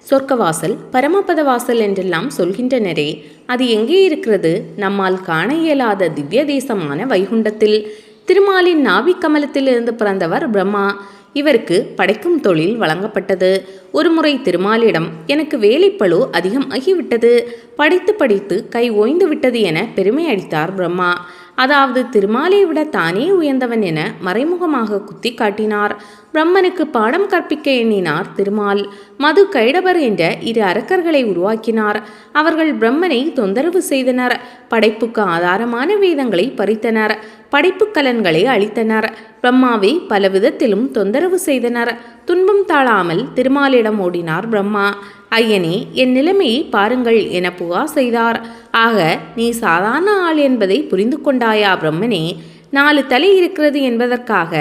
சொர்க்கவாசல், பரமபத வாசல் என்றெல்லாம் சொல்கின்றனரே, அது எங்கே இருக்கிறது? நம்மால் காண இயலாத திவ்ய தேசமான வைகுண்டத்தில். திருமாலின் நாபிக் கமலத்திலிருந்து பிறந்தவர் பிரம்மா. இவருக்கு படைக்கும் தொழில் வழங்கப்பட்டது. ஒருமுறை திருமாலிடம், எனக்கு வேலைப்பளு அதிகமாகிவிட்டது, படித்து படித்து கை ஓய்ந்து விட்டது என பெருமை அடித்தார் பிரம்மா. அதாவது திருமாலை விட தானே உயர்ந்தவன் என மறைமுகமாக குத்தி காட்டினார். பிரம்மனுக்கு பாடம் கற்பிக்க எண்ணினார் திருமால். மது கைடவர் என்ற 2 அரக்கர்களை உருவாக்கினார். அவர்கள் பிரம்மனை தொந்தரவு செய்தனர். படைப்புக்கு ஆதாரமான வேதங்களை பறித்தனர். படைப்பு கலன்களை அழித்தனர். பிரம்மாவை பல விதத்திலும் தொந்தரவு செய்தனர். துன்பம் தாழாமல் திருமாலிடம் ஓடினார் பிரம்மா. ஐயனே, என் நிலைமையை பாருங்கள் என புகார் செய்தார். ஆக, நீ சாதாரண ஆள் என்பதை புரிந்து கொண்டாயா பிரம்மனே? 4 தலை இருக்கிறது என்பதற்காக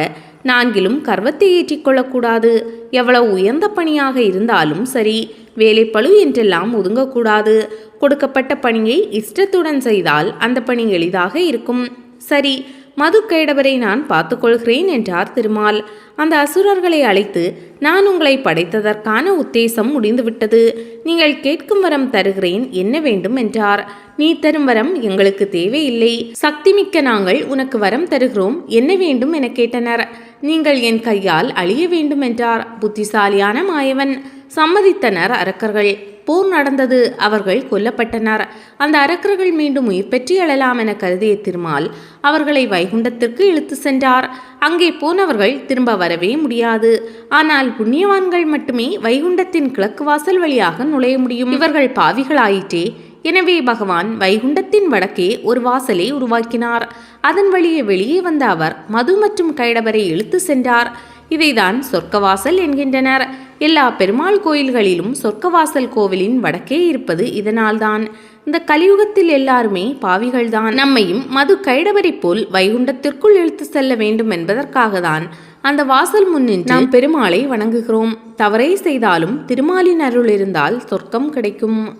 4லும் கர்வத்தை ஏற்றிக்கொள்ளக்கூடாது. எவ்வளவு உயர்ந்த பணியாக இருந்தாலும் சரி, வேலைப்பளு என்றெல்லாம் ஒதுங்கக்கூடாது. கொடுக்கப்பட்ட பணியை இஷ்டத்துடன் செய்தால் அந்த பணி எளிதாக இருக்கும். சரி, மது கைடவரை நான் பார்த்துக்கொள்கிறேன் என்றார் திருமால். அந்த அசுரர்களை அழைத்து, நான் உங்களை படைத்ததற்கான உத்தேசம் முடிந்துவிட்டது. நீங்கள் கேட்கும் வரம் தருகிறேன், என்ன வேண்டும் என்றார். நீ தரும் வரம் எங்களுக்கு தேவையில்லை. சக்திமிக்க நாங்கள் உனக்கு வரம் தருகிறோம், என்ன வேண்டும் என கேட்டனர். நீங்கள் என் கையால் அழிய வேண்டும் என்றார். புத்திசாலியான மாயவன். சம்மதித்தனர் அரக்கர்கள். போர் நடந்தது. அவர்கள் கொல்லப்பட்டனர். அந்த அரக்கர்கள் மீண்டும் உயிர் பெற்று எழலாம் என கருதிய திருமால் அவர்களை வைகுண்டத்திற்கு இழுத்து சென்றார். அங்கே போனவர்கள் திரும்ப வரவே முடியாது. ஆனால் புண்ணியவான்கள் மட்டுமே வைகுண்டத்தின் கிழக்கு வாசல் வழியாக நுழைய முடியும். இவர்கள் பாவிகளாயிற்றே. எனவே பகவான் வைகுண்டத்தின் வடக்கே ஒரு வாசலை உருவாக்கினார். அதன் வழியே வெளியே வந்த அவர் மது மற்றும் கைடவரை இழுத்து சென்றார். இதைதான் சொர்க்கவாசல் என்கின்றனர். எல்லா பெருமாள் கோயில்களிலும் சொர்க்கவாசல் கோவிலின் வடக்கே இருப்பது இதனால்தான். இந்த கலியுகத்தில் எல்லாருமே பாவிகள்தான். நம்மையும் மது கைடவரை போல் வைகுண்டத்திற்குள் இழுத்து செல்ல வேண்டும் என்பதற்காக தான் அந்த வாசல் முன்னின்று நாம் பெருமாளை வணங்குகிறோம். தவறை செய்தாலும் திருமாலின் அருள் இருந்தால் சொர்க்கம் கிடைக்கும்.